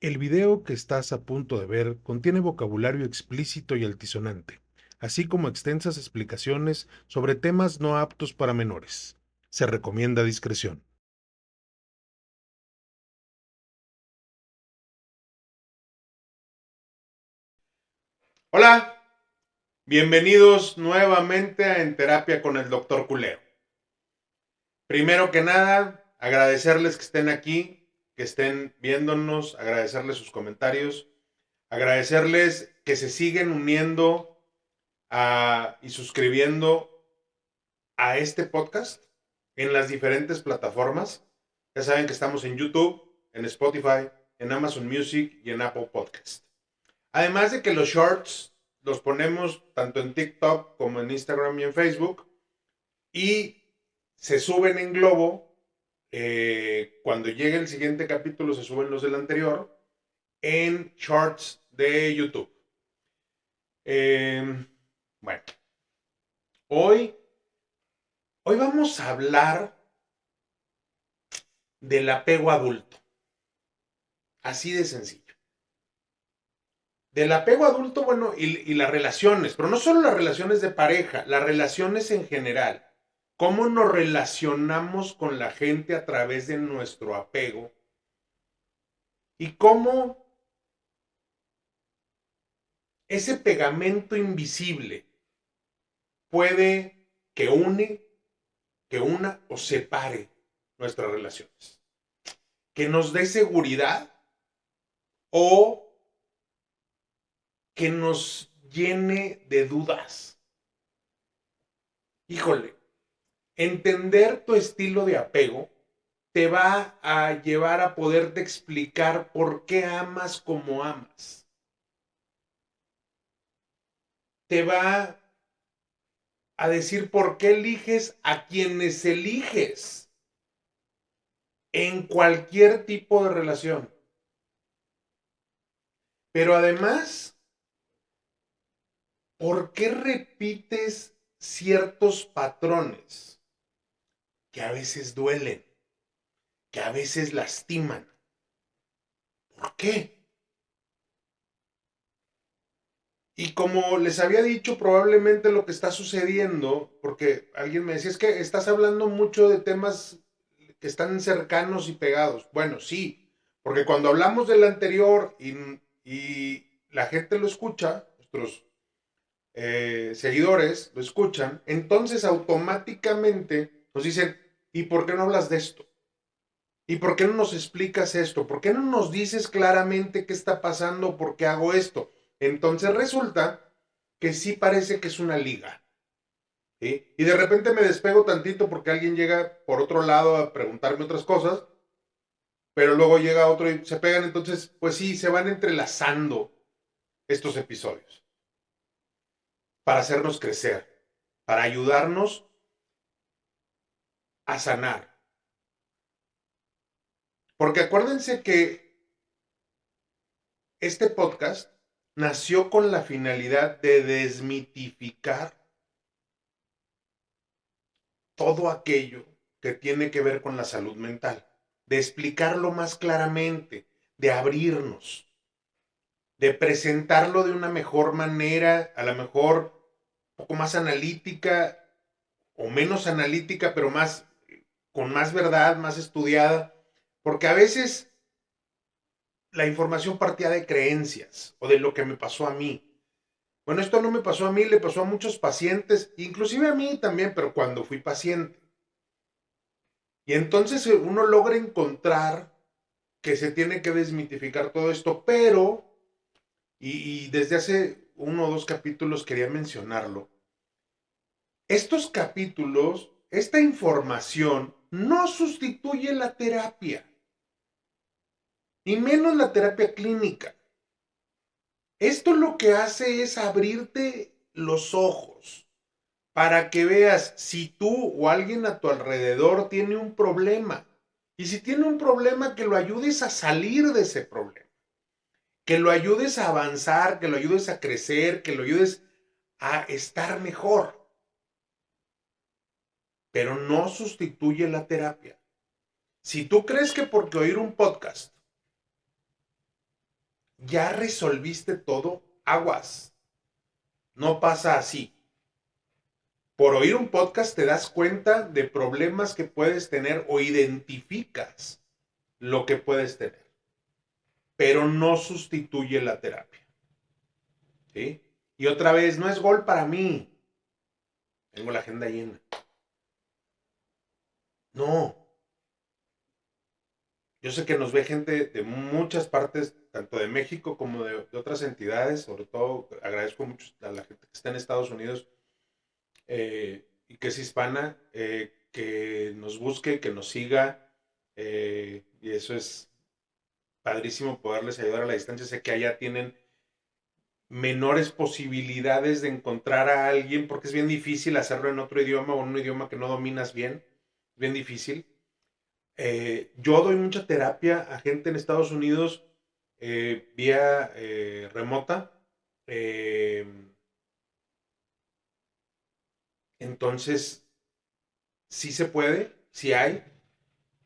El video que estás a punto de ver contiene vocabulario explícito y altisonante, así como extensas explicaciones sobre temas no aptos para menores. Se recomienda discreción. Hola, bienvenidos nuevamente a En Terapia con el Dr. Culero. Primero que nada, agradecerles que estén aquí, que estén viéndonos, agradecerles sus comentarios, agradecerles que se siguen uniendo y suscribiendo a este podcast en las diferentes plataformas. Ya saben que estamos en YouTube, en Spotify, en Amazon Music y en Apple Podcast. Además de que los shorts los ponemos tanto en TikTok como en Instagram y en Facebook y se suben en Globo. Cuando llegue el siguiente capítulo se suben los del anterior en shorts de YouTube. Eh, bueno, hoy, hoy vamos a hablar del apego adulto. Así de sencillo. Del apego adulto, bueno, y las relaciones, pero no solo las relaciones de pareja, las relaciones en general. ¿Cómo nos relacionamos con la gente a través de nuestro apego? Y cómo ese pegamento invisible puede que una o separe nuestras relaciones. Que nos dé seguridad o que nos llene de dudas. Híjole, entender tu estilo de apego te va a llevar a poderte explicar por qué amas como amas. Te va a decir por qué eliges a quienes eliges en cualquier tipo de relación. Pero además, ¿por qué repites ciertos patrones que a veces duelen, que a veces lastiman? ¿Por qué? Y como les había dicho, probablemente lo que está sucediendo, porque alguien me decía, es que estás hablando mucho de temas que están cercanos y pegados. Bueno, sí, porque cuando hablamos del anterior y la gente lo escucha, nuestros seguidores lo escuchan, entonces automáticamente nos dicen, ¿y por qué no hablas de esto? ¿Y por qué no nos explicas esto? ¿Por qué no nos dices claramente qué está pasando? ¿Por qué hago esto? Entonces resulta que sí parece que es una liga. ¿Sí? Y de repente me despego tantito porque alguien llega por otro lado a preguntarme otras cosas, pero luego llega otro y se pegan. Entonces, pues sí, se van entrelazando estos episodios para hacernos crecer, para ayudarnos a sanar. Porque acuérdense que este podcast nació con la finalidad de desmitificar todo aquello que tiene que ver con la salud mental, de explicarlo más claramente, de abrirnos, de presentarlo de una mejor manera, a lo mejor un poco más analítica o menos analítica, pero más con más verdad, más estudiada, porque a veces la información partía de creencias o de lo que me pasó a mí. Bueno, esto no me pasó a mí, le pasó a muchos pacientes, inclusive a mí también, pero cuando fui paciente. Y entonces uno logra encontrar que se tiene que desmitificar todo esto, pero, y desde hace uno o dos capítulos quería mencionarlo, estos capítulos, esta información no sustituye la terapia, y menos la terapia clínica. Esto lo que hace es abrirte los ojos para que veas si tú o alguien a tu alrededor tiene un problema. Y si tiene un problema, que lo ayudes a salir de ese problema, que lo ayudes a avanzar, que lo ayudes a crecer, que lo ayudes a estar mejor. Pero no sustituye la terapia. Si tú crees que porque oír un podcast ya resolviste todo, aguas. No pasa así. Por oír un podcast te das cuenta de problemas que puedes tener o identificas lo que puedes tener, pero no sustituye la terapia. ¿Sí? Y otra vez, no es gol para mí. Tengo la agenda llena. No. Yo sé que nos ve gente de muchas partes, tanto de México como de otras entidades. Sobre todo agradezco mucho a la gente que está en Estados Unidos y que es hispana, que nos busque, que nos siga. Y eso es padrísimo poderles ayudar a la distancia. Sé que allá tienen menores posibilidades de encontrar a alguien porque es bien difícil hacerlo en otro idioma o en un idioma que no dominas bien. Bien difícil. Yo doy mucha terapia a gente en Estados Unidos vía remota. Eh, entonces, sí se puede, sí hay,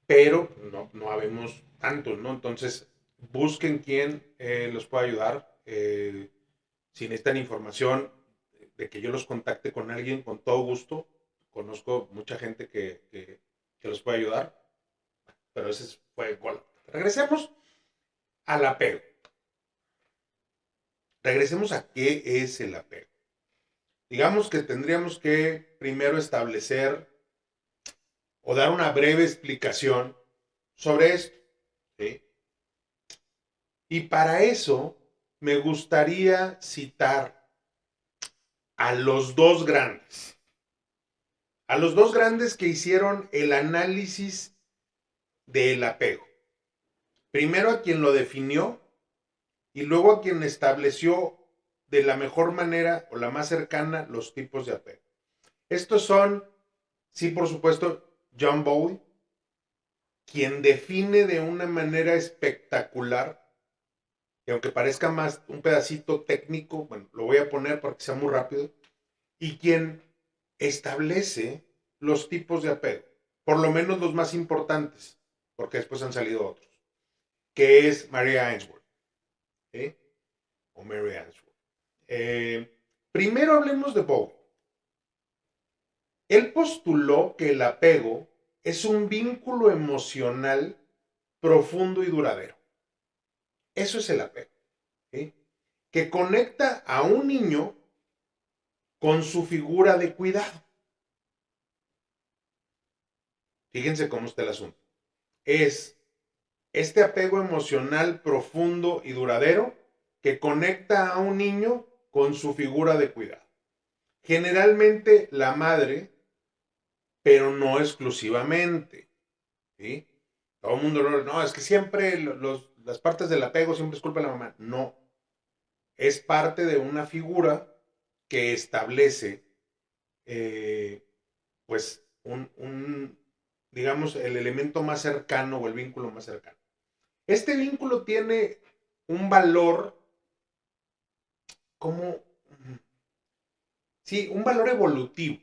pero no habemos tantos, ¿no? Entonces, busquen quién los pueda ayudar. Si necesitan información de que yo los contacte con alguien, con todo gusto. Conozco mucha gente que los puede ayudar, pero ese fue el gol. Regresemos al apego. Regresemos a qué es el apego. Digamos que tendríamos que primero establecer o dar una breve explicación sobre esto. ¿Sí? Y para eso me gustaría citar a los dos grandes. A los dos grandes que hicieron el análisis del apego. Primero a quien lo definió y luego a quien estableció de la mejor manera o la más cercana los tipos de apego. Estos son, sí, por supuesto, John Bowlby, quien define de una manera espectacular, y aunque parezca más un pedacito técnico, bueno, lo voy a poner para que sea muy rápido, y quien establece los tipos de apego, por lo menos los más importantes, porque después han salido otros, que es Maria Ainsworth, ¿sí? O Mary Ainsworth. Primero hablemos de Bowlby. Él postuló que el apego es un vínculo emocional profundo y duradero. Eso es el apego, ¿sí? Que conecta a un niño con su figura de cuidado. Fíjense cómo está el asunto. Es este apego emocional profundo y duradero que conecta a un niño con su figura de cuidado. Generalmente la madre, pero no exclusivamente, ¿sí? Todo el mundo, no, es que siempre las partes del apego siempre es culpa de la mamá. No, es parte de una figura que establece, pues, digamos, el elemento más cercano o el vínculo más cercano. Este vínculo tiene un valor como, sí, un valor evolutivo.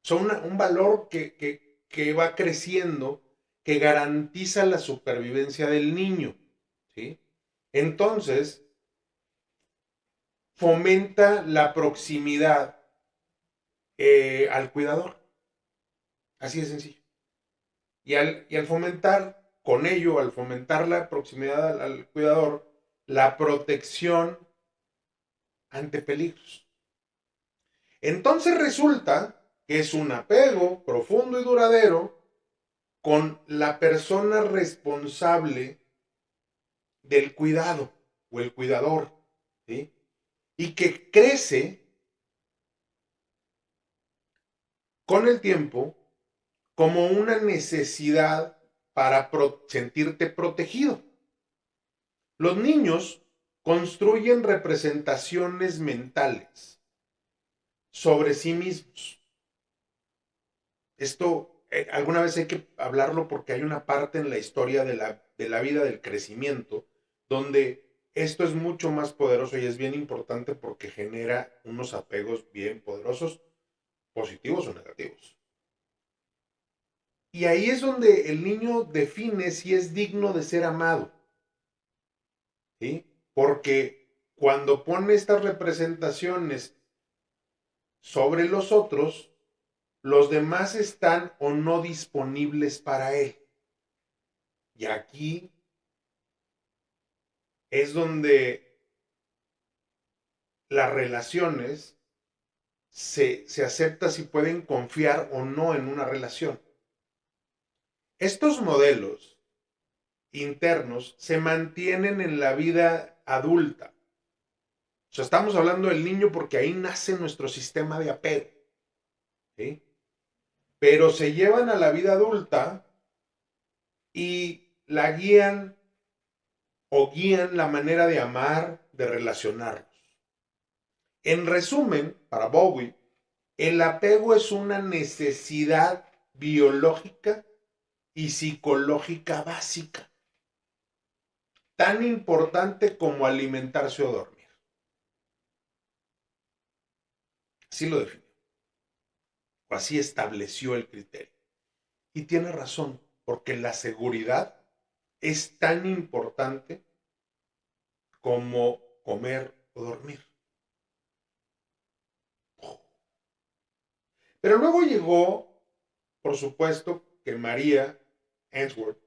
Son un valor que va creciendo, que garantiza la supervivencia del niño, ¿sí? Entonces, fomenta la proximidad al cuidador. Así de sencillo. Y al fomentar, con ello, al fomentar la proximidad al cuidador, la protección ante peligros. Entonces resulta que es un apego profundo y duradero con la persona responsable del cuidado o el cuidador, ¿sí? Y que crece con el tiempo como una necesidad para sentirte protegido. Los niños construyen representaciones mentales sobre sí mismos. Esto alguna vez hay que hablarlo porque hay una parte en la historia de la vida del crecimiento donde esto es mucho más poderoso y es bien importante porque genera unos apegos bien poderosos, positivos o negativos. Y ahí es donde el niño define si es digno de ser amado, ¿sí? porque cuando pone estas representaciones sobre los otros, los demás están o no disponibles para él. Y aquí es donde las relaciones se acepta si pueden confiar o no en una relación. Estos modelos internos se mantienen en la vida adulta. O sea, estamos hablando del niño porque ahí nace nuestro sistema de apego, ¿sí? Pero se llevan a la vida adulta y la guían o guían la manera de amar, de relacionarnos. En resumen, para Bowie, el apego es una necesidad biológica y psicológica básica, tan importante como alimentarse o dormir. Así lo definió, o así estableció el criterio. Y tiene razón, porque la seguridad es tan importante como comer o dormir. Pero luego llegó, por supuesto, que María Ainsworth,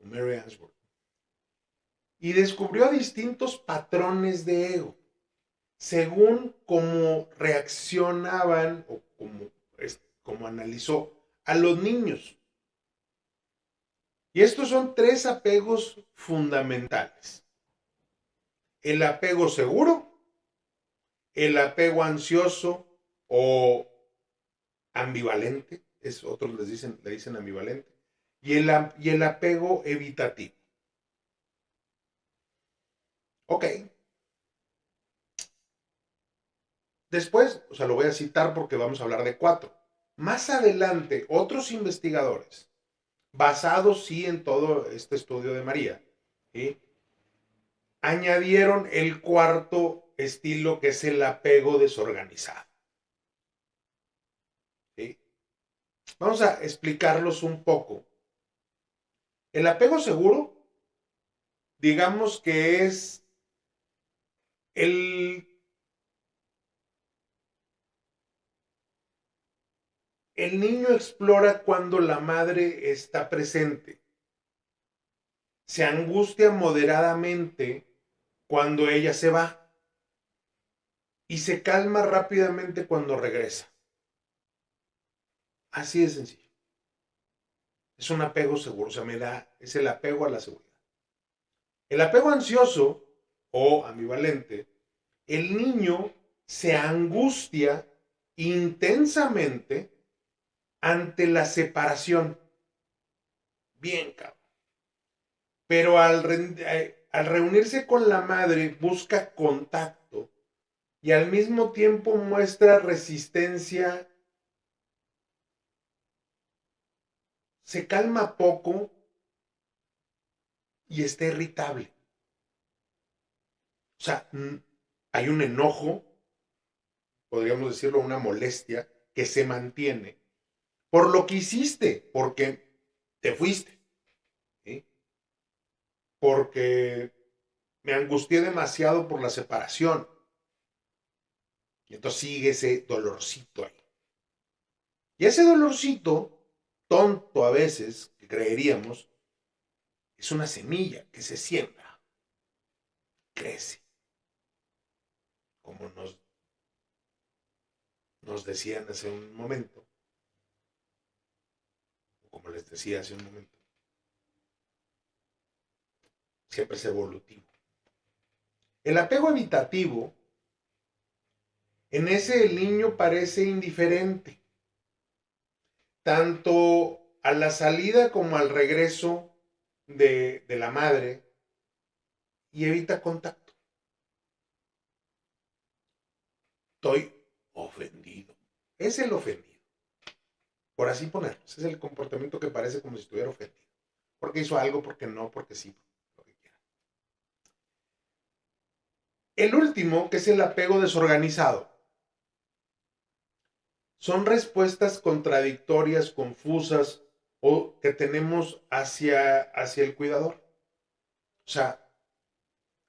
Mary Ainsworth, y descubrió distintos patrones de ego, según cómo reaccionaban o como analizó a los niños. Y estos son 3 apegos fundamentales. El apego seguro, el apego ansioso o ambivalente, otros le dicen ambivalente, y el apego evitativo. Ok. Después, o sea, lo voy a citar porque vamos a hablar de 4. Más adelante, otros investigadores, basados sí en todo este estudio de María, ¿sí?, añadieron el 4 estilo, que es el apego desorganizado. ¿Sí? Vamos a explicarlos un poco. El apego seguro, digamos que es el niño explora cuando la madre está presente. Se angustia moderadamente cuando ella se va y se calma rápidamente cuando regresa. Así de sencillo. Es un apego seguro, o sea, es el apego a la seguridad. El apego ansioso o ambivalente, el niño se angustia intensamente ante la separación. Bien, cabrón. Pero al reunirse con la madre busca contacto y al mismo tiempo muestra resistencia, se calma poco y está irritable. O sea, hay un enojo, podríamos decirlo, una molestia que se mantiene por lo que hiciste, porque te fuiste, ¿sí?, porque me angustié demasiado por la separación. Y entonces sigue ese dolorcito ahí. Y ese dolorcito, tonto a veces, que creeríamos, es una semilla que se siembra, crece, como nos decían hace un momento, o como les decía hace un momento. Siempre es evolutivo. El apego evitativo, en ese el niño parece indiferente, tanto a la salida como al regreso de la madre, y evita contacto. Estoy ofendido. Es el ofendido. Por así ponerlo. Ese es el comportamiento que parece como si estuviera ofendido. Porque hizo algo, porque no, porque sí, lo que quiera. El último, que es el apego desorganizado, son respuestas contradictorias, confusas o que tenemos hacia el cuidador. O sea,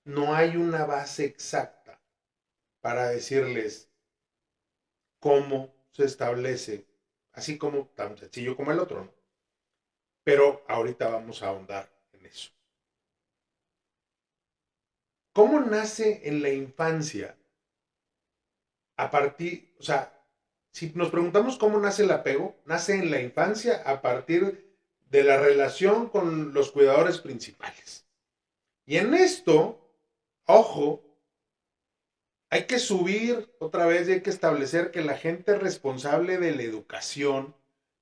no hay una base exacta para decirles cómo se establece, así como tan sencillo como el otro, ¿no? Pero ahorita vamos a ahondar en eso. ¿Cómo nace en la infancia? A partir, o sea, si nos preguntamos cómo nace el apego, nace en la infancia a partir de la relación con los cuidadores principales. Y en esto, ojo, hay que subir otra vez y hay que establecer que la gente responsable de la educación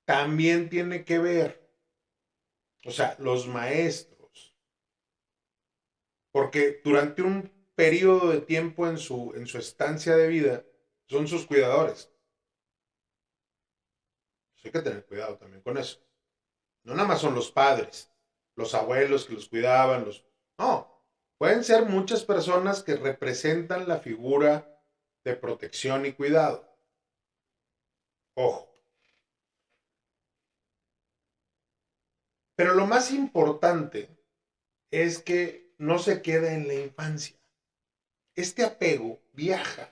también tiene que ver, o sea, los maestros, porque durante un periodo de tiempo en su estancia de vida son sus cuidadores. Hay que tener cuidado también con eso. No nada más son los padres, los abuelos que los cuidaban, no, pueden ser muchas personas que representan la figura de protección y cuidado. Ojo. Pero lo más importante es que no se queda en la infancia. Este apego viaja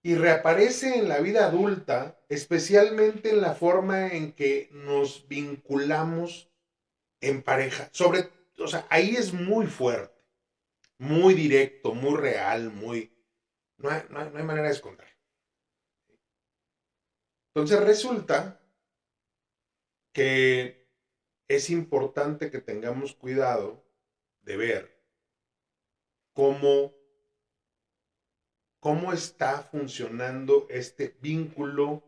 y reaparece en la vida adulta, especialmente en la forma en que nos vinculamos en pareja. O sea, ahí es muy fuerte, muy directo, muy real, no hay manera de esconder. Entonces resulta que es importante que tengamos cuidado de ver cómo está funcionando este vínculo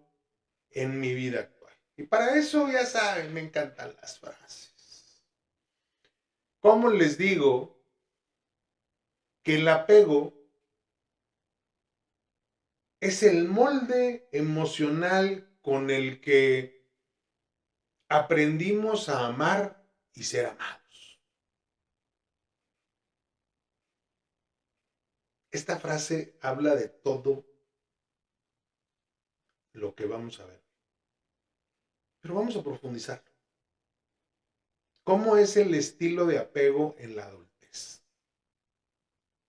en mi vida actual. Y para eso, ya saben, me encantan las frases. ¿Cómo les digo que el apego es el molde emocional con el que aprendimos a amar y ser amados? Esta frase habla de todo lo que vamos a ver. Pero vamos a profundizar. ¿Cómo es el estilo de apego en la adultez?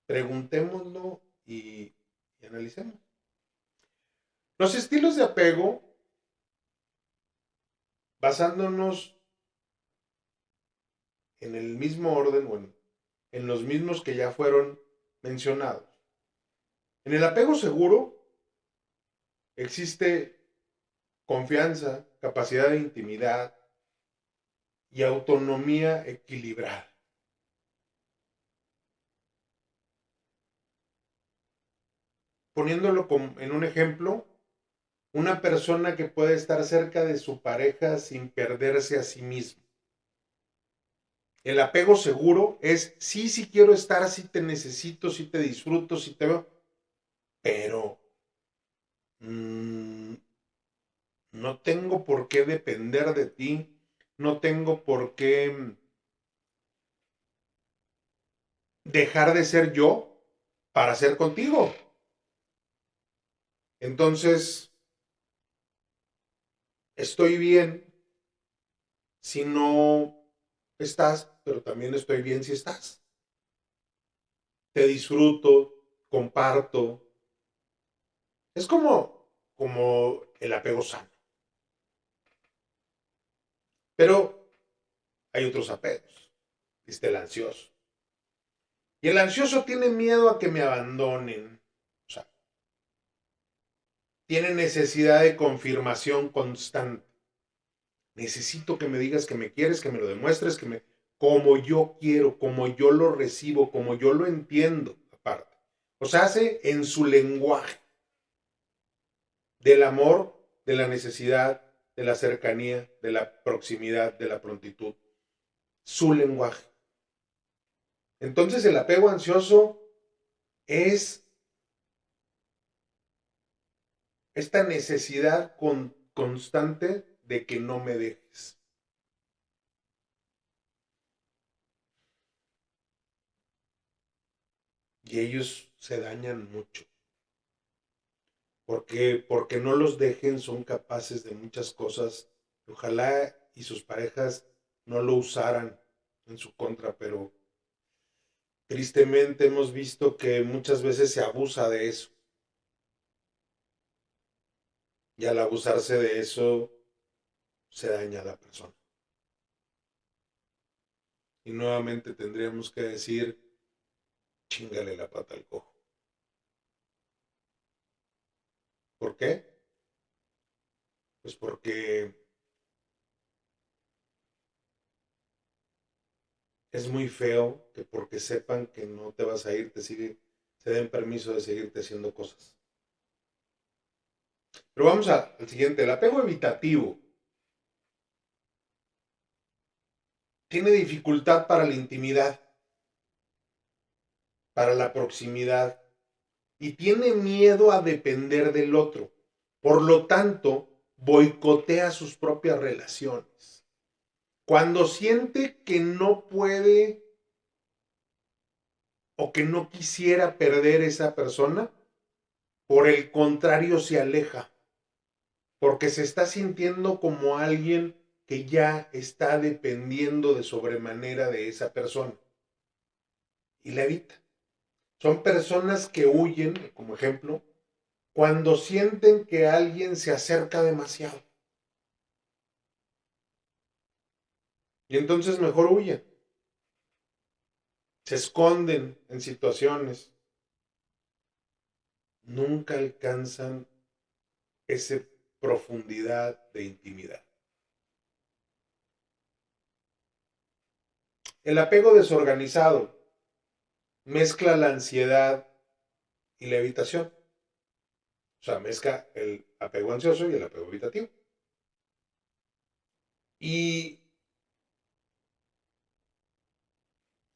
Preguntémoslo y analicemos. Los estilos de apego, basándonos en el mismo orden, bueno, en los mismos que ya fueron mencionados. En el apego seguro existe confianza, capacidad de intimidad y autonomía equilibrada. Poniéndolo en un ejemplo, una persona que puede estar cerca de su pareja sin perderse a sí mismo. El apego seguro es, sí, sí quiero estar, sí te necesito, sí te disfruto, sí te veo, pero mmm, no tengo por qué depender de ti, no tengo por qué dejar de ser yo para ser contigo. Entonces, estoy bien si no estás, pero también estoy bien si estás. Te disfruto, comparto. Es como el apego sano. Pero hay otros apegos. Está el ansioso. Y el ansioso tiene miedo a que me abandonen. O sea, tiene necesidad de confirmación constante. Necesito que me digas que me quieres, que me lo demuestres, como yo quiero, como yo lo recibo, como yo lo entiendo, aparte. O sea, hace en su lenguaje del amor, de la necesidad, de la cercanía, de la proximidad, de la prontitud. Su lenguaje. Entonces el apego ansioso es esta necesidad constante de que no me dejes. Y ellos se dañan mucho. Porque no los dejen, son capaces de muchas cosas. Ojalá y sus parejas no lo usaran en su contra, pero Tristemente hemos visto que muchas veces se abusa de eso. Y al abusarse de eso, se daña a la persona. Y nuevamente tendríamos que decir, chíngale la pata al cojo. ¿Por qué? Pues porque es muy feo que porque sepan que no te vas a ir, se den permiso de seguirte haciendo cosas. Pero vamos al siguiente, el apego evitativo. Tiene dificultad para la intimidad, para la proximidad, y tiene miedo a depender del otro. Por lo tanto, boicotea sus propias relaciones. Cuando siente que no puede o que no quisiera perder esa persona, por el contrario se aleja, porque se está sintiendo como alguien que ya está dependiendo de sobremanera de esa persona y la evita. Son personas que huyen, como ejemplo, cuando sienten que alguien se acerca demasiado. Y entonces mejor huyen. Se esconden en situaciones. Nunca alcanzan esa profundidad de intimidad. El apego desorganizado mezcla la ansiedad y la evitación. O sea, mezcla el apego ansioso y el apego evitativo. Y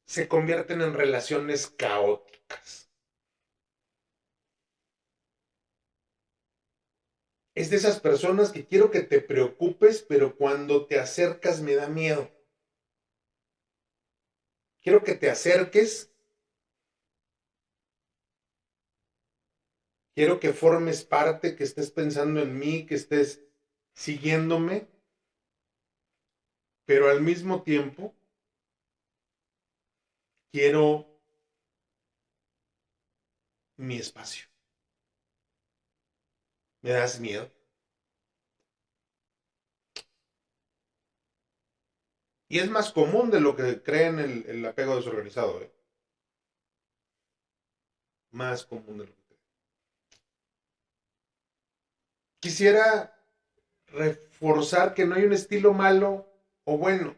se convierten en relaciones caóticas. Es de esas personas que quiero que te preocupes, pero cuando te acercas me da miedo. Quiero que te acerques, quiero que formes parte, que estés pensando en mí, que estés siguiéndome, pero al mismo tiempo quiero mi espacio. ¿Me das miedo? Y es más común de lo que creen el apego desorganizado, ¿eh? Más común de lo que creen. Quisiera reforzar que no hay un estilo malo o bueno,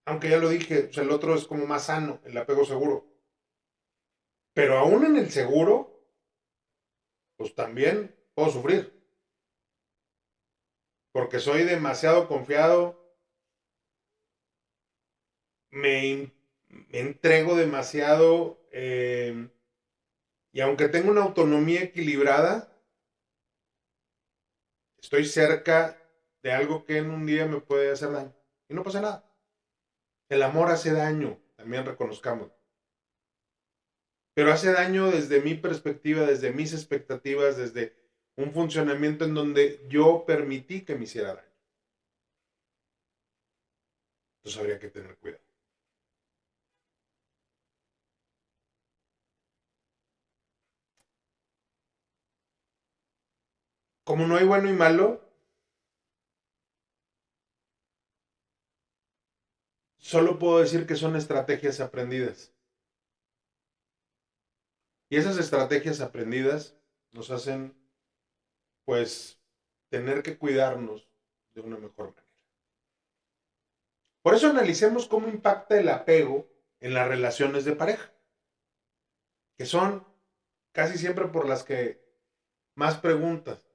aunque ya lo dije, o sea, el otro es como más sano, el apego seguro. Pero aún en el seguro, pues también puedo sufrir, porque soy demasiado confiado, me, me entrego demasiado, y aunque tengo una autonomía equilibrada, estoy cerca de algo que en un día me puede hacer daño. Y no pasa nada. El amor hace daño, también reconozcamos. Pero hace daño desde mi perspectiva, desde mis expectativas, desde un funcionamiento en donde yo permití que me hiciera daño. Entonces habría que tener cuidado. Como no hay bueno y malo, solo puedo decir que son estrategias aprendidas. Y esas estrategias aprendidas nos hacen, pues, tener que cuidarnos de una mejor manera. Por eso analicemos cómo impacta el apego en las relaciones de pareja, que son casi siempre por las que más preguntas.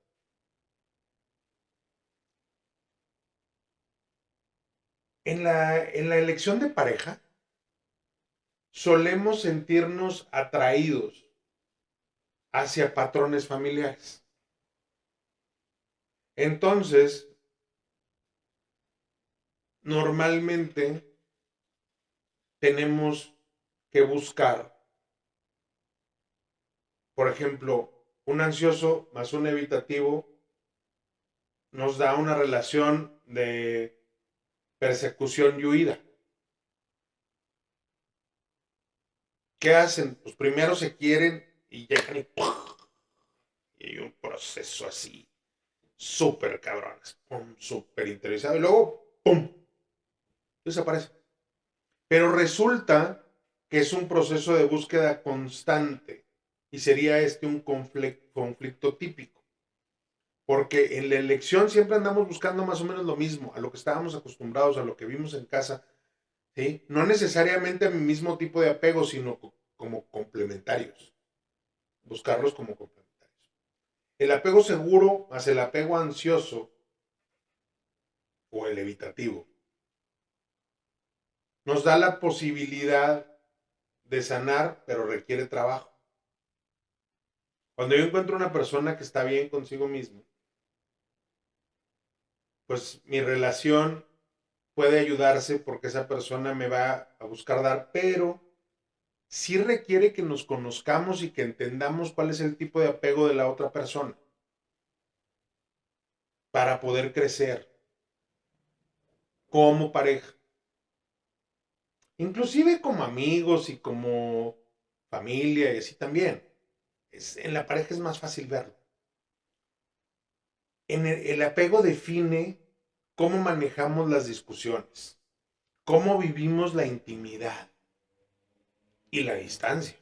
En la elección de pareja, solemos sentirnos atraídos hacia patrones familiares. Entonces, normalmente tenemos que buscar, por ejemplo, un ansioso más un evitativo nos da una relación de persecución y huida. ¿Qué hacen? Pues primero se quieren y llegan y hay un proceso así, súper cabrón, súper interesado y luego, ¡pum!, desaparece. Pero resulta que es un proceso de búsqueda constante y sería este un conflicto típico. Porque en la elección siempre andamos buscando más o menos lo mismo, a lo que estábamos acostumbrados, a lo que vimos en casa, ¿sí? No necesariamente a mi mismo tipo de apego, sino como complementarios. Buscarlos como complementarios. El apego seguro más el apego ansioso o el evitativo nos da la posibilidad de sanar, pero requiere trabajo. Cuando yo encuentro una persona que está bien consigo mismo, pues mi relación puede ayudarse porque esa persona me va a buscar dar, pero sí requiere que nos conozcamos y que entendamos cuál es el tipo de apego de la otra persona para poder crecer como pareja, inclusive como amigos y como familia y así también. En la pareja es más fácil verlo. El apego define cómo manejamos las discusiones, cómo vivimos la intimidad y la distancia,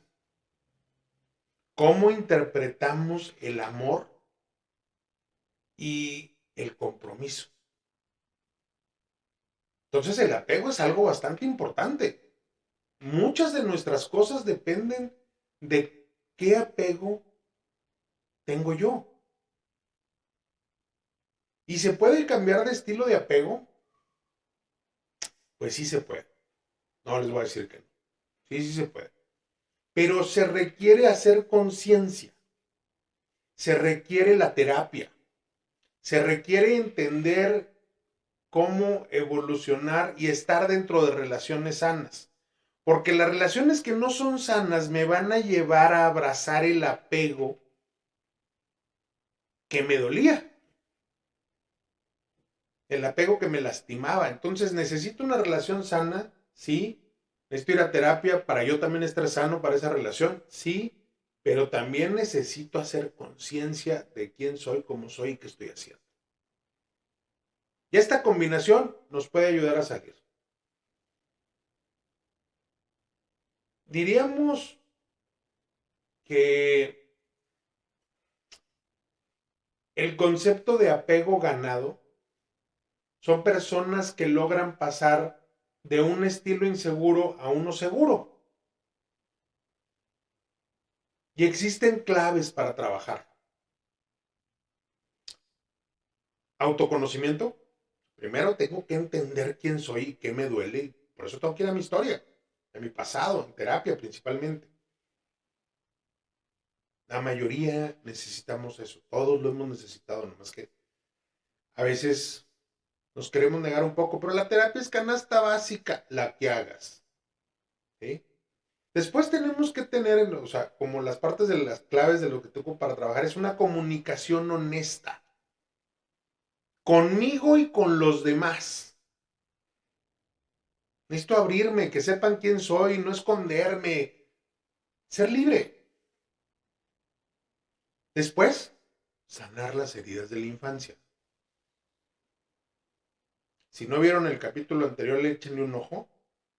cómo interpretamos el amor y el compromiso. Entonces el apego es algo bastante importante. Muchas de nuestras cosas dependen de qué apego tengo yo. ¿Y se puede cambiar de estilo de apego? Pues sí se puede. No les voy a decir que no. Sí, sí se puede. Pero se requiere hacer conciencia. Se requiere la terapia. Se requiere entender cómo evolucionar y estar dentro de relaciones sanas. Porque las relaciones que no son sanas me van a llevar a abrazar el apego que me dolía, el apego que me lastimaba. Entonces necesito una relación sana, sí. Necesito ir a terapia para yo también estar sano para esa relación, sí. Pero también necesito hacer conciencia de quién soy, cómo soy y qué estoy haciendo. Y esta combinación nos puede ayudar a salir. Diríamos que el concepto de apego ganado son personas que logran pasar de un estilo inseguro a uno seguro. Y existen claves para trabajar. Autoconocimiento. Primero tengo que entender quién soy y qué me duele. Por eso tengo que ir a mi historia, a mi pasado, en terapia principalmente. La mayoría necesitamos eso. Todos lo hemos necesitado, nomás que a veces nos queremos negar un poco, pero la terapia es canasta básica, la que hagas. ¿Sí? Después tenemos que tener, o sea, como las partes de las claves de lo que tengo para trabajar, es una comunicación honesta. Conmigo y con los demás. Necesito abrirme, que sepan quién soy, no esconderme, ser libre. Después, sanar las heridas de la infancia. Si no vieron el capítulo anterior, le échenle un ojo,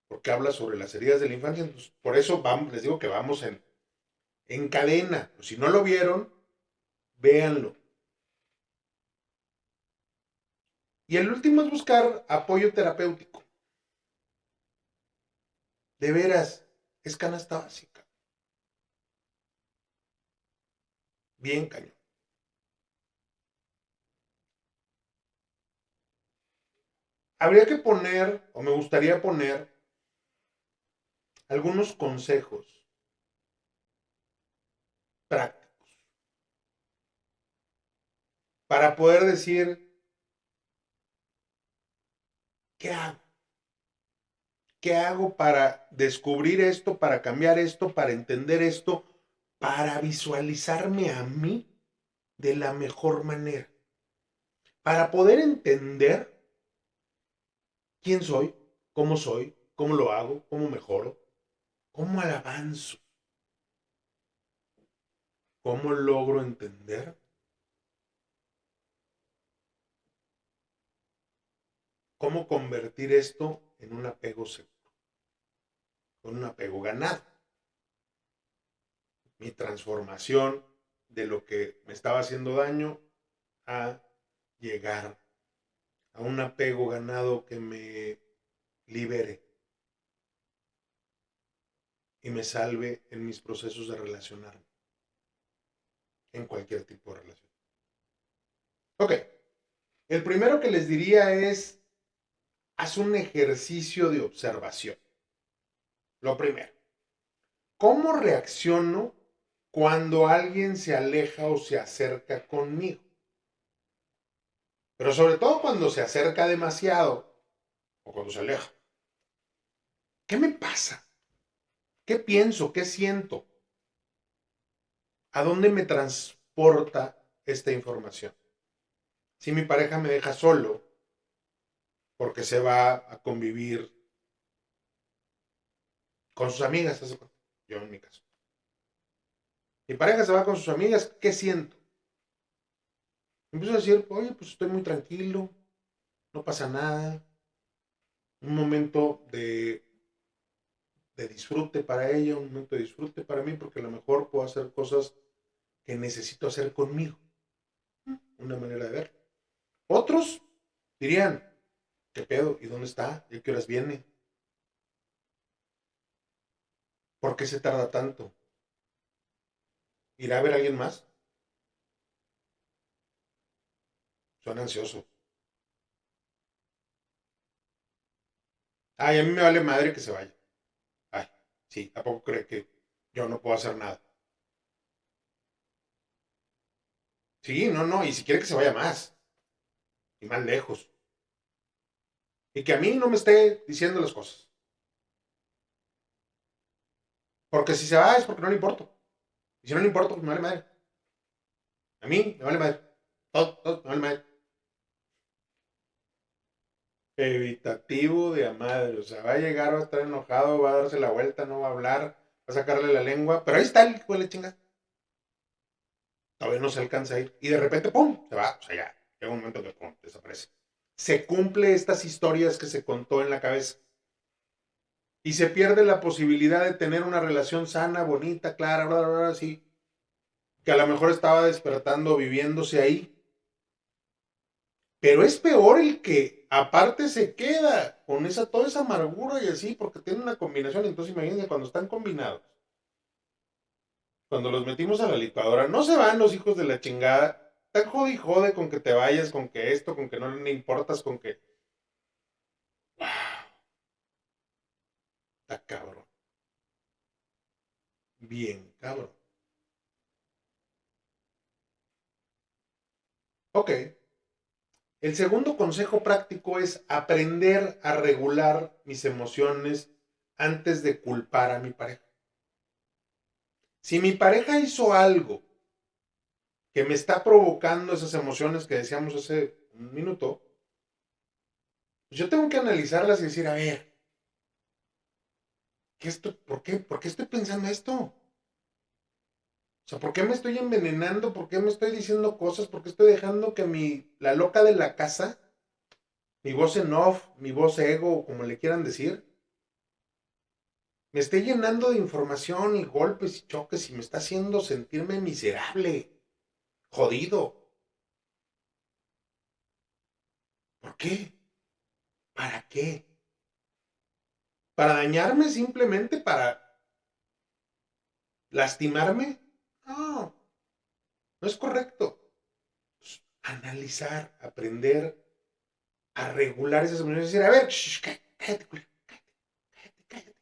porque habla sobre las heridas de la infancia. Entonces, por eso vamos, les digo que vamos en cadena. Si no lo vieron, véanlo. Y el último es buscar apoyo terapéutico. De veras, es canasta básica. Bien cañón. Habría que poner, o me gustaría poner, algunos consejos prácticos para poder decir, ¿qué hago? ¿Qué hago para descubrir esto, para cambiar esto, para entender esto, para visualizarme a mí de la mejor manera? Para poder entender ¿Quién soy? ¿Cómo lo hago? ¿Cómo mejoro? ¿Cómo avanzo? ¿Cómo logro entender? ¿Cómo convertir esto en un apego seguro? En un apego ganado. Mi transformación de lo que me estaba haciendo daño a llegar a un apego ganado que me libere y me salve en mis procesos de relacionarme, en cualquier tipo de relación. Ok, el primero que les diría es, haz un ejercicio de observación. Lo primero, ¿cómo reacciono cuando alguien se aleja o se acerca conmigo? Pero sobre todo cuando se acerca demasiado o cuando se aleja. ¿Qué me pasa? ¿Qué pienso? ¿Qué siento? ¿A dónde me transporta esta información? Si mi pareja me deja solo porque se va a convivir con sus amigas, yo en mi caso. Mi pareja se va con sus amigas, ¿qué siento? Empiezo a decir, oye, pues estoy muy tranquilo, no pasa nada. Un momento de disfrute para ella, un momento de disfrute para mí, porque a lo mejor puedo hacer cosas que necesito hacer conmigo. Una manera de ver. Otros dirían, ¿qué pedo? ¿Y dónde está? ¿Y a qué horas viene? ¿Por qué se tarda tanto? ¿Irá a ver a alguien más? Suena ansioso. Ay, a mí me vale madre que se vaya. Ay, sí, ¿a poco cree que yo no puedo hacer nada? Sí, no, no, y si quiere que se vaya más, y más lejos. Y que a mí no me esté diciendo las cosas. Porque si se va es porque no le importo. Y si no le importa, pues me vale madre. A mí me vale madre. Todo me vale madre. Evitativo de a madre. O sea, va a llegar, va a estar enojado, va a darse la vuelta, no va a hablar, va a sacarle la lengua. Pero ahí está el hijo de la chinga. Todavía no se alcanza a ir. Y de repente, ¡pum! Se va. O sea, ya. Llega un momento que ¡pum! Desaparece. Se cumple estas historias que se contó en la cabeza. Y se pierde la posibilidad de tener una relación sana, bonita, clara, bla, bla, bla, así. Que a lo mejor estaba despertando, viviéndose ahí. Pero es peor el que aparte se queda con toda esa amargura y así, porque tiene una combinación. Entonces imagínense cuando están combinados, cuando los metimos a la licuadora, no se van los hijos de la chingada. Están jode y jode con que te vayas, con que esto, con que no le importas, con que... ¡Wow! Está cabrón. Bien, cabrón. Ok. El segundo consejo práctico es aprender a regular mis emociones antes de culpar a mi pareja. Si mi pareja hizo algo que me está provocando esas emociones que decíamos hace un minuto, pues yo tengo que analizarlas y decir, a ver, ¿por qué estoy pensando esto? O sea, ¿por qué me estoy envenenando? ¿Por qué me estoy diciendo cosas? ¿Por qué estoy dejando que la loca de la casa, mi voz en off, mi voz ego, como le quieran decir, me esté llenando de información y golpes y choques y me está haciendo sentirme miserable, jodido? ¿Por qué? ¿Para qué? ¿Para dañarme simplemente? ¿Para lastimarme? No, no es correcto. Pues, analizar, aprender a regular esas emociones y decir, a ver, cállate, cállate, cállate, cállate.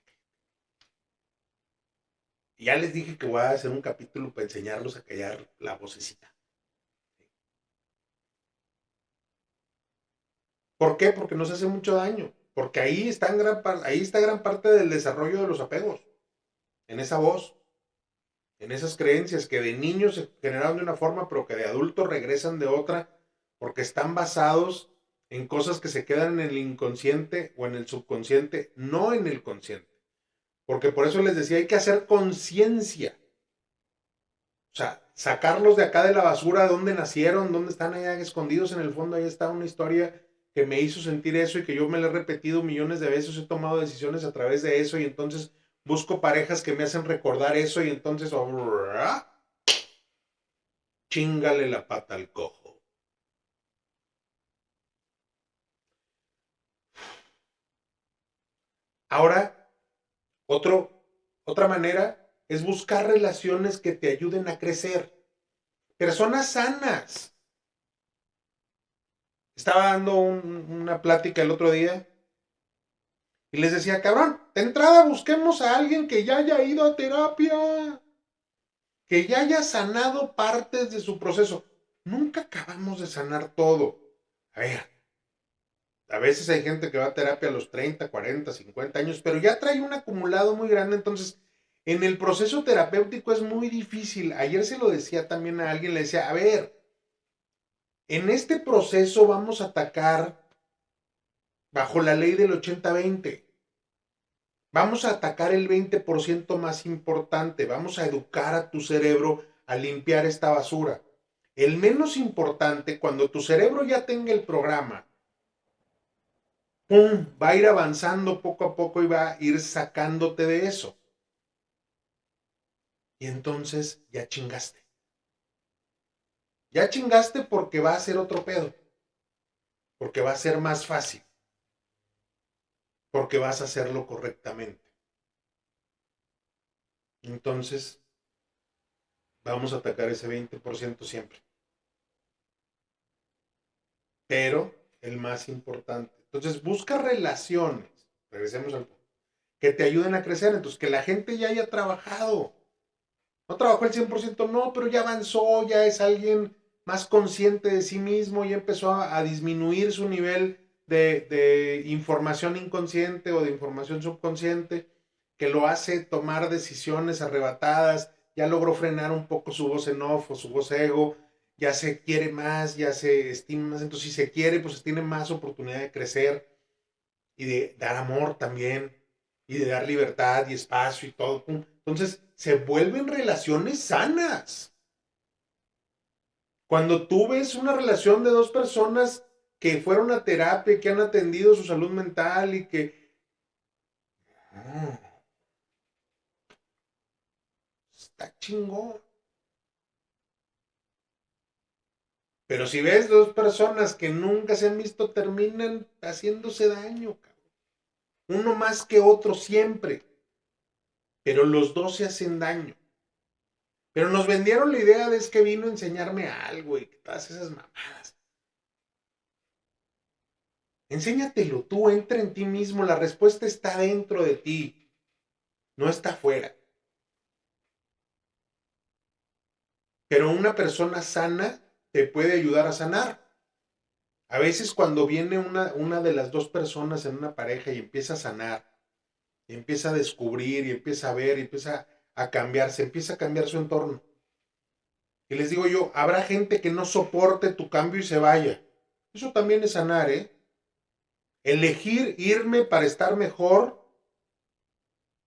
Y ya les dije que voy a hacer un capítulo para enseñarlos a callar la vocecita. ¿Por qué? Porque nos hace mucho daño. Porque ahí está gran parte del desarrollo de los apegos. En esa voz, en esas creencias que de niños se generaron de una forma, pero que de adultos regresan de otra, porque están basados en cosas que se quedan en el inconsciente o en el subconsciente, no en el consciente. Porque por eso les decía, hay que hacer conciencia. O sea, sacarlos de acá de la basura, dónde nacieron, dónde están allá escondidos en el fondo. Ahí está una historia que me hizo sentir eso y que yo me la he repetido millones de veces. He tomado decisiones a través de eso y entonces busco parejas que me hacen recordar eso y entonces chingale la pata al cojo. Ahora, otra manera es buscar relaciones que te ayuden a crecer. Personas sanas. Estaba dando una plática el otro día y les decía, cabrón, de entrada busquemos a alguien que ya haya ido a terapia, que ya haya sanado partes de su proceso. Nunca acabamos de sanar todo. A ver, a veces hay gente que va a terapia a los 30, 40, 50 años, pero ya trae un acumulado muy grande. Entonces, en el proceso terapéutico es muy difícil. Ayer se lo decía también a alguien, le decía, a ver, en este proceso vamos a atacar bajo la ley del 80-20. Vamos a atacar el 20% más importante. Vamos a educar a tu cerebro a limpiar esta basura. El menos importante, cuando tu cerebro ya tenga el programa, ¡pum!, va a ir avanzando poco a poco y va a ir sacándote de eso. Y entonces ya chingaste. Ya chingaste porque va a ser otro pedo. Porque va a ser más fácil. Porque vas a hacerlo correctamente. Entonces, vamos a atacar ese 20% siempre. Pero el más importante. Entonces, busca relaciones. Regresemos al punto. Que te ayuden a crecer. Entonces, que la gente ya haya trabajado. No trabajó el 100%, no, pero ya avanzó, ya es alguien más consciente de sí mismo, ya empezó a disminuir su nivel de información inconsciente o de información subconsciente, que lo hace tomar decisiones arrebatadas, ya logró frenar un poco su voz en off o su voz ego, ya se quiere más, ya se estima más, entonces si se quiere, pues tiene más oportunidad de crecer y de dar amor también, y de dar libertad y espacio y todo. Entonces, se vuelven relaciones sanas. Cuando tú ves una relación de dos personas que fueron a terapia, que han atendido su salud mental y que... No, está chingón. Pero si ves dos personas que nunca se han visto, terminan haciéndose daño, cabrón. Uno más que otro siempre. Pero los dos se hacen daño. Pero nos vendieron la idea de es que vino a enseñarme algo y todas esas mamadas. Enséñatelo tú, entra en ti mismo, la respuesta está dentro de ti, no está afuera. Pero una persona sana te puede ayudar a sanar. A veces cuando viene una de las dos personas en una pareja y empieza a sanar, y empieza a descubrir, y empieza a ver, y empieza a cambiarse, empieza a cambiar su entorno. Y les digo yo, habrá gente que no soporte tu cambio y se vaya. Eso también es sanar, ¿eh? Elegir irme para estar mejor.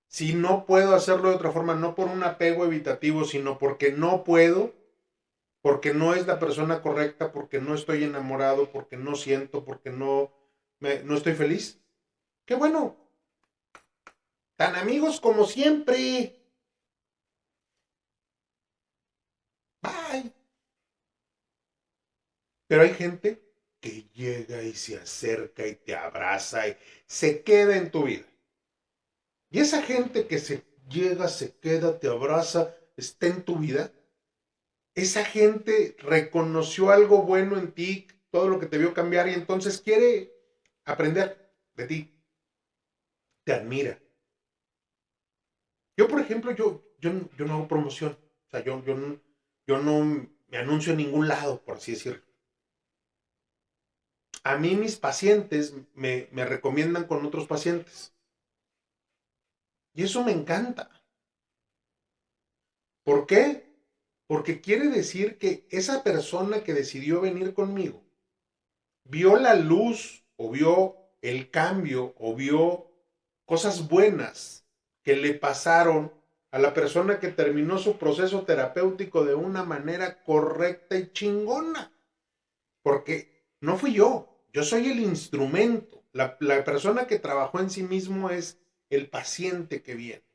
Si no puedo hacerlo de otra forma, no por un apego evitativo, sino porque no puedo, porque no es la persona correcta, porque no estoy enamorado, porque no siento, porque no estoy feliz. Qué bueno, tan amigos como siempre. Bye. Pero hay gente que llega y se acerca y te abraza y se queda en tu vida. Y esa gente que se llega, se queda, te abraza, está en tu vida. Esa gente reconoció algo bueno en ti, todo lo que te vio cambiar y entonces quiere aprender de ti, te admira. Yo, por ejemplo, yo no hago promoción, o sea, yo no me anuncio en ningún lado, por así decirlo. A mí mis pacientes me recomiendan con otros pacientes y eso me encanta. ¿Por qué? Porque quiere decir que esa persona que decidió venir conmigo vio la luz o vio el cambio o vio cosas buenas que le pasaron a la persona que terminó su proceso terapéutico de una manera correcta y chingona. Porque no fui yo soy el instrumento. La persona que trabajó en sí mismo es el paciente que viene.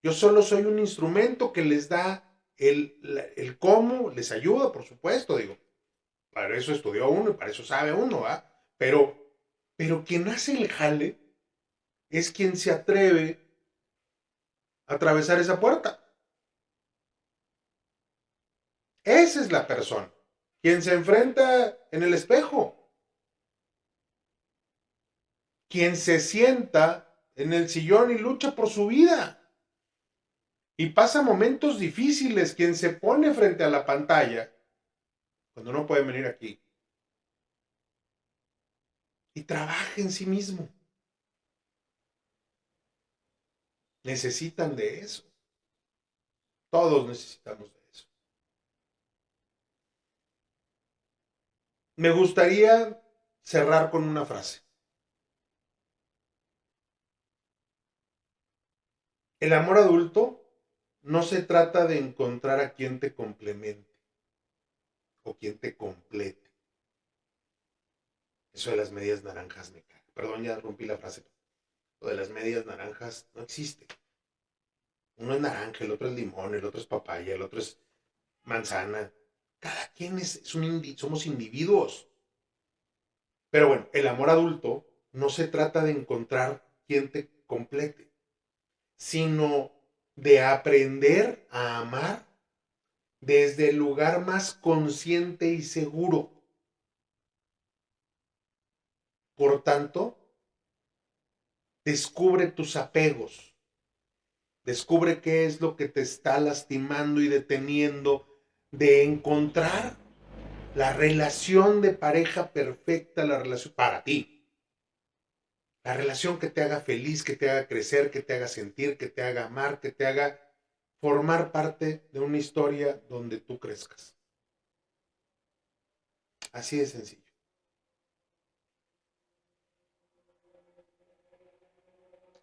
Yo solo soy un instrumento que les da el cómo, les ayuda, por supuesto, digo. Para eso estudió uno y para eso sabe uno, ¿va? Pero quien hace el jale es quien se atreve a atravesar esa puerta. Esa es la persona. Quien se enfrenta en el espejo. Quien se sienta en el sillón y lucha por su vida. Y pasa momentos difíciles. Quien se pone frente a la pantalla, cuando no puede venir aquí, y trabaja en sí mismo. Necesitan de eso. Todos necesitamos de eso. Me gustaría cerrar con una frase. El amor adulto no se trata de encontrar a quien te complemente o quien te complete. Eso de las medias naranjas me cae. Perdón, ya rompí la frase. Lo de las medias naranjas no existe. Uno es naranja, el otro es limón, el otro es papaya, el otro es manzana. Cada quien somos individuos. Pero bueno, el amor adulto no se trata de encontrar quien te complete, sino de aprender a amar desde el lugar más consciente y seguro. Por tanto, descubre tus apegos, descubre qué es lo que te está lastimando y deteniendo de encontrar la relación de pareja perfecta, la relación para ti, la relación que te haga feliz, que te haga crecer, que te haga sentir, que te haga amar, que te haga formar parte de una historia donde tú crezcas. Así de sencillo.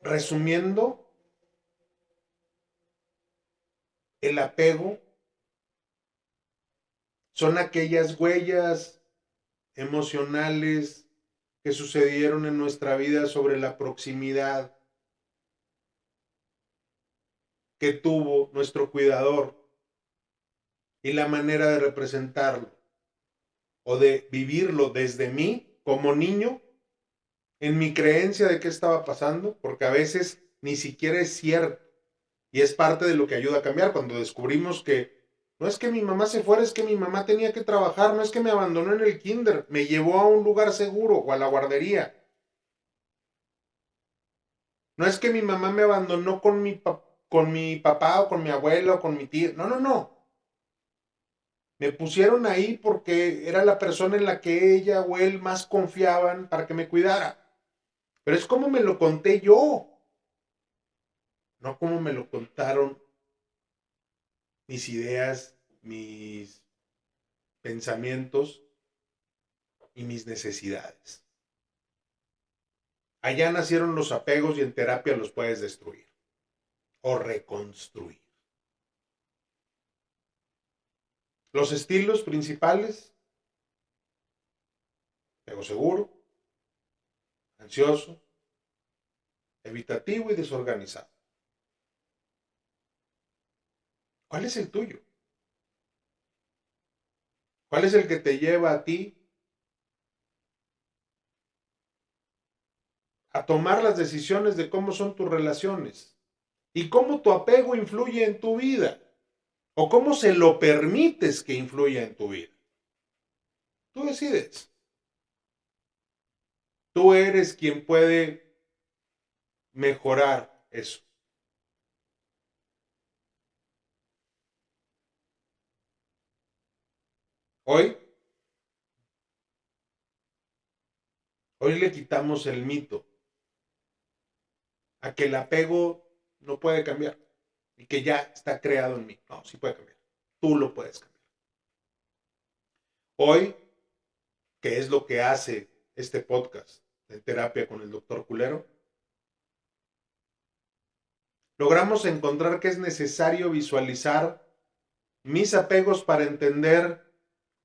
Resumiendo, el apego son aquellas huellas emocionales que sucedieron en nuestra vida sobre la proximidad que tuvo nuestro cuidador y la manera de representarlo o de vivirlo desde mí como niño en mi creencia de qué estaba pasando, porque a veces ni siquiera es cierto y es parte de lo que ayuda a cambiar cuando descubrimos que no es que mi mamá se fuera, es que mi mamá tenía que trabajar, no es que me abandonó en el kinder, me llevó a un lugar seguro o a la guardería. No es que mi mamá me abandonó con mi papá o con mi abuela o con mi tía. No, no, no. Me pusieron ahí porque era la persona en la que ella o él más confiaban para que me cuidara. Pero es como me lo conté yo, no como me lo contaron mis ideas, mis pensamientos y mis necesidades. Allá nacieron los apegos y en terapia los puedes destruir o reconstruir. Los estilos principales: apego seguro, ansioso, evitativo y desorganizado. ¿Cuál es el tuyo? ¿Cuál es el que te lleva a ti a tomar las decisiones de cómo son tus relaciones? ¿Y cómo tu apego influye en tu vida? ¿O cómo se lo permites que influya en tu vida? Tú decides. Tú eres quien puede mejorar eso. Hoy, hoy le quitamos el mito a que el apego no puede cambiar y que ya está creado en mí. No, sí puede cambiar. Tú lo puedes cambiar. Hoy que es lo que hace este podcast de terapia con el doctor Culero, logramos encontrar que es necesario visualizar mis apegos para entender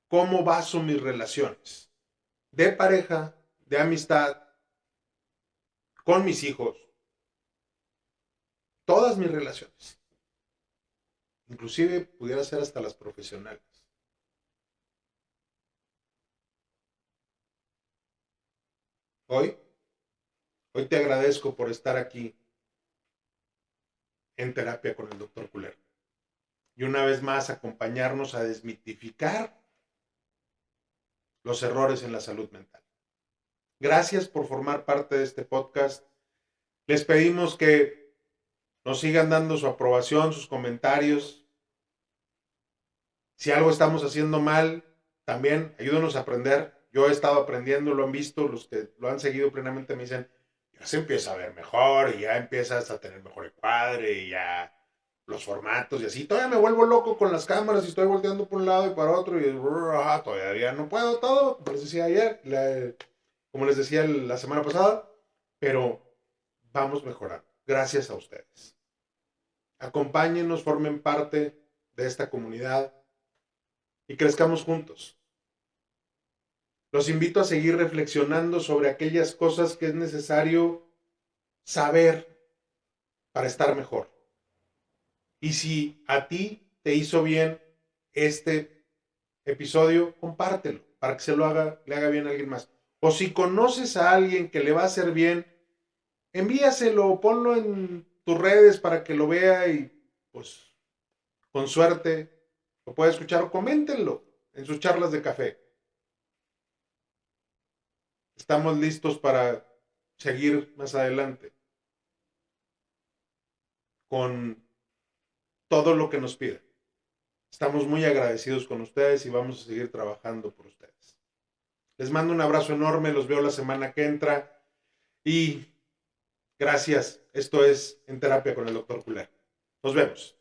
cómo baso mis relaciones de pareja, de amistad, con mis hijos, todas mis relaciones, inclusive pudiera ser hasta las profesionales. Hoy, hoy te agradezco por estar aquí en terapia con el doctor Culero. Y una vez más acompañarnos a desmitificar los errores en la salud mental. Gracias por formar parte de este podcast. Les pedimos que nos sigan dando su aprobación, sus comentarios. Si algo estamos haciendo mal, también ayúdenos a aprender. Yo he estado aprendiendo, lo han visto, los que lo han seguido plenamente me dicen, ya se empieza a ver mejor y ya empiezas a tener mejor encuadre y ya los formatos y así. Todavía me vuelvo loco con las cámaras y estoy volteando por un lado y para otro y todavía no puedo todo, como les decía ayer, como les decía la semana pasada, pero vamos mejorando. Gracias a ustedes. Acompáñenos, formen parte de esta comunidad y crezcamos juntos. Los invito a seguir reflexionando sobre aquellas cosas que es necesario saber para estar mejor. Y si a ti te hizo bien este episodio, compártelo para que le haga bien a alguien más. O si conoces a alguien que le va a hacer bien, envíaselo, ponlo en tus redes para que lo vea y pues con suerte lo pueda escuchar o coméntenlo en sus charlas de café. Estamos listos para seguir más adelante con todo lo que nos piden. Estamos muy agradecidos con ustedes y vamos a seguir trabajando por ustedes. Les mando un abrazo enorme, los veo la semana que entra y gracias. Esto es En Terapia con el Dr. Culero. Nos vemos.